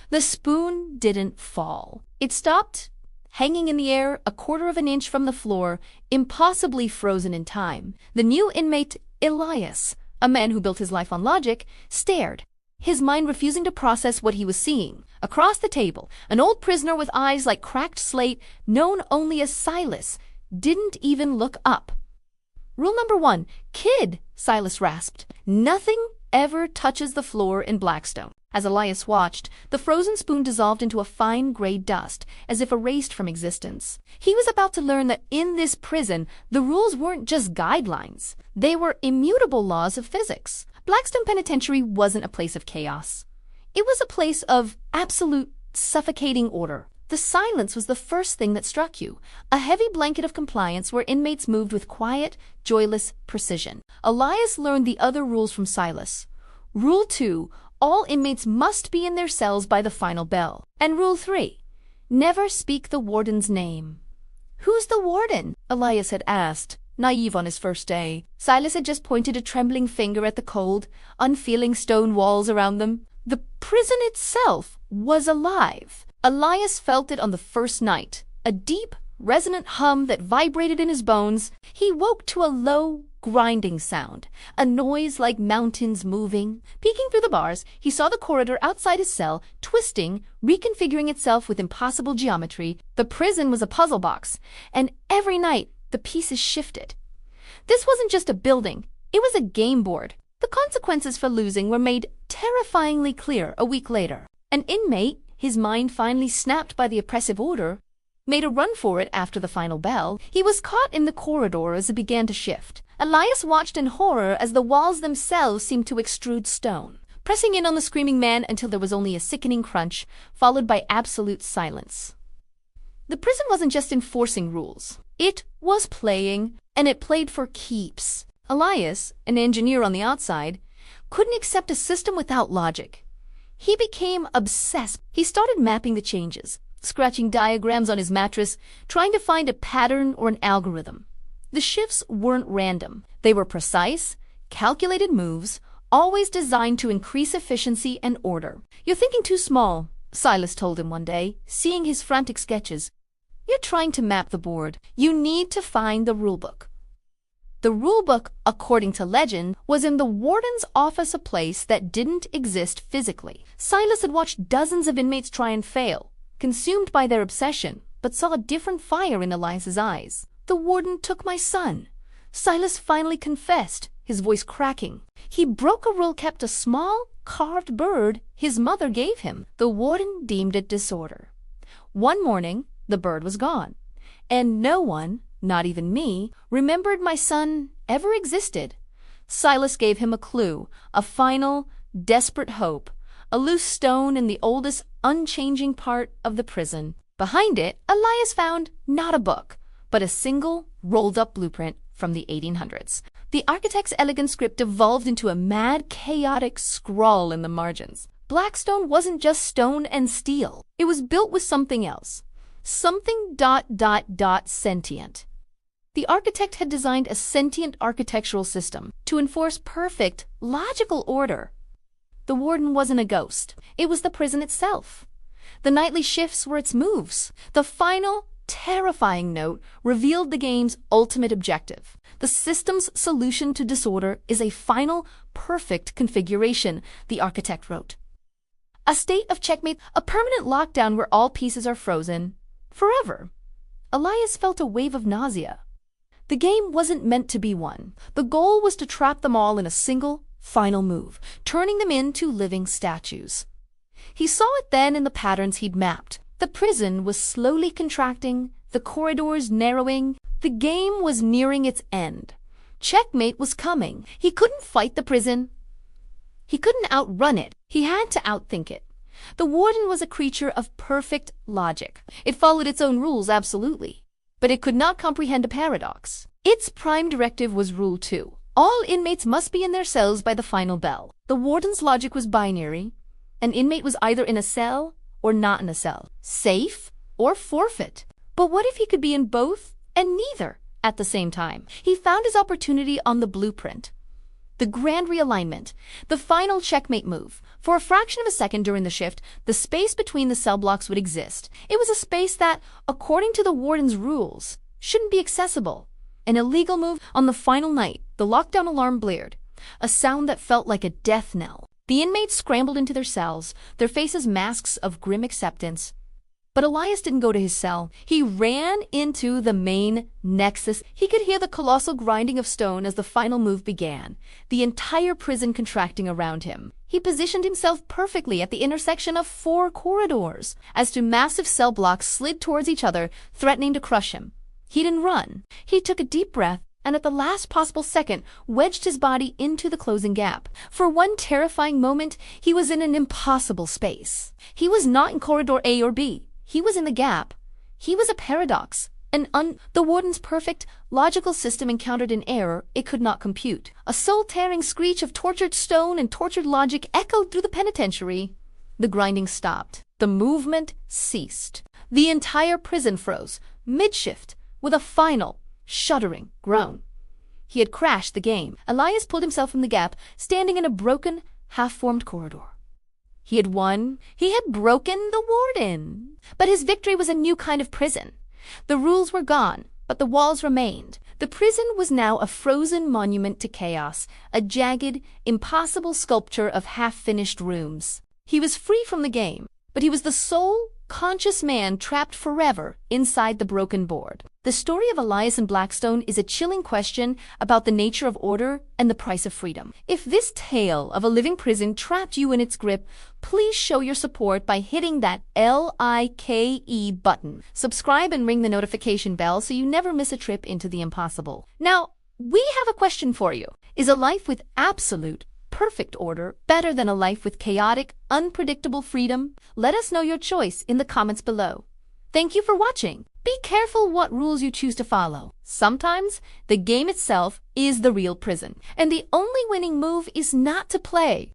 The spoon didn't fall. It stopped, hanging in the air a quarter of an inch from the floor, impossibly frozen in time. The new inmate, Elias, a man who built his life on logic, stared, his mind refusing to process what he was seeing. Across the table, an old prisoner with eyes like cracked slate, known only as Silas, didn't even look up. Rule number 1, kid, Silas rasped. Nothing ever touches the floor in Blackstone. As Elias watched, the frozen spoon dissolved into a fine gray dust, as if erased from existence. He was about to learn that in this prison, the rules weren't just guidelines. They were immutable laws of physics. Blackstone Penitentiary wasn't a place of chaos. It was a place of absolute, suffocating order. The silence was the first thing that struck you, a heavy blanket of compliance where inmates moved with quiet, joyless precision. Elias learned the other rules from Silas. Rule 2, all inmates must be in their cells by the final bell. And Rule 3, never speak the warden's name. "Who's the warden?" Elias had asked, naive on his first day. Silas had just pointed a trembling finger at the cold, unfeeling stone walls around them. The prison itself was alive. Elias felt it on the first night, a deep, resonant hum that vibrated in his bones. He woke to a low, grinding sound, a noise like mountains moving. Peeking through the bars, he saw the corridor outside his cell, twisting, reconfiguring itself with impossible geometry. The prison was a puzzle box, and every night the pieces shifted. This wasn't just a building, it was a game board. The consequences for losing were made terrifyingly clear a week later. An inmate, his mind finally snapped by the oppressive order, made a run for it after the final bell. He was caught in the corridor as it began to shift. Elias watched in horror as the walls themselves seemed to extrude stone, pressing in on the screaming man until there was only a sickening crunch, followed by absolute silence. The prison wasn't just enforcing rules. It was playing, and it played for keeps. Elias, an engineer on the outside, couldn't accept a system without logic. He became obsessed. He started mapping the changes, scratching diagrams on his mattress, trying to find a pattern or an algorithm. The shifts weren't random. They were precise, calculated moves, always designed to increase efficiency and order. "You're thinking too small," Silas told him one day, seeing his frantic sketches. "You're trying to map the board. You need to find the rulebook." The rulebook, according to legend, was in the warden's office, a place that didn't exist physically. Silas had watched dozens of inmates try and fail, consumed by their obsession, but saw a different fire in Elias's eyes. "The warden took my son," Silas finally confessed, his voice cracking. "He broke a rule, kept a small, carved bird his mother gave him. The warden deemed it disorder. One morning, the bird was gone, and no one, not even me, remembered my son ever existed." Silas gave him a clue, a final, desperate hope, a loose stone in the oldest, unchanging part of the prison. Behind it, Elias found not a book, but a single, rolled-up blueprint from the 1800s. The architect's elegant script evolved into a mad, chaotic scrawl in the margins. Blackstone wasn't just stone and steel. It was built with something else. Something ... sentient. The architect had designed a sentient architectural system to enforce perfect, logical order. The warden wasn't a ghost. It was the prison itself. The nightly shifts were its moves. The final, terrifying note revealed the game's ultimate objective. The system's solution to disorder is a final, perfect configuration, the architect wrote. A state of checkmate, a permanent lockdown where all pieces are frozen. Forever. Elias felt a wave of nausea. The game wasn't meant to be won. The goal was to trap them all in a single, final move, turning them into living statues. He saw it then in the patterns he'd mapped. The prison was slowly contracting, the corridors narrowing. The game was nearing its end. Checkmate was coming. He couldn't fight the prison. He couldn't outrun it. He had to outthink it. The warden was a creature of perfect logic. It followed its own rules, absolutely. But it could not comprehend a paradox. Its prime directive was Rule 2. All inmates must be in their cells by the final bell. The warden's logic was binary. An inmate was either in a cell or not in a cell, safe or forfeit. But what if he could be in both and neither at the same time? He found his opportunity on the blueprint. The grand realignment. The final checkmate move. For a fraction of a second during the shift, the space between the cell blocks would exist. It was a space that, according to the Warden's rules, shouldn't be accessible. An illegal move. On the final night, the lockdown alarm blared, a sound that felt like a death knell. The inmates scrambled into their cells, their faces masks of grim acceptance. But Elias didn't go to his cell. He ran into the main nexus. He could hear the colossal grinding of stone as the final move began, the entire prison contracting around him. He positioned himself perfectly at the intersection of 4 corridors, as 2 massive cell blocks slid towards each other, threatening to crush him. He didn't run. He took a deep breath, and at the last possible second, wedged his body into the closing gap. For one terrifying moment, he was in an impossible space. He was not in corridor A or B. He was in the gap. He was a paradox. The Warden's perfect, logical system encountered an error it could not compute. A soul-tearing screech of tortured stone and tortured logic echoed through the penitentiary. The grinding stopped. The movement ceased. The entire prison froze, mid-shift, with a final, shuddering groan. He had crashed the game. Elias pulled himself from the gap, standing in a broken, half-formed corridor. He had won. He had broken the Warden. But his victory was a new kind of prison. The rules were gone, but the walls remained. The prison was now a frozen monument to chaos, a jagged, impossible sculpture of half-finished rooms. He was free from the game, but he was the sole, conscious man trapped forever inside the broken board. The story of Elias and Blackstone is a chilling question about the nature of order and the price of freedom. If this tale of a living prison trapped you in its grip, please show your support by hitting that LIKE button. Subscribe and ring the notification bell so you never miss a trip into the impossible. Now, we have a question for you. Is a life with absolute, perfect order better than a life with chaotic, unpredictable freedom? Let us know your choice in the comments below. Thank you for watching. Be careful what rules you choose to follow. Sometimes the game itself is the real prison, and the only winning move is not to play.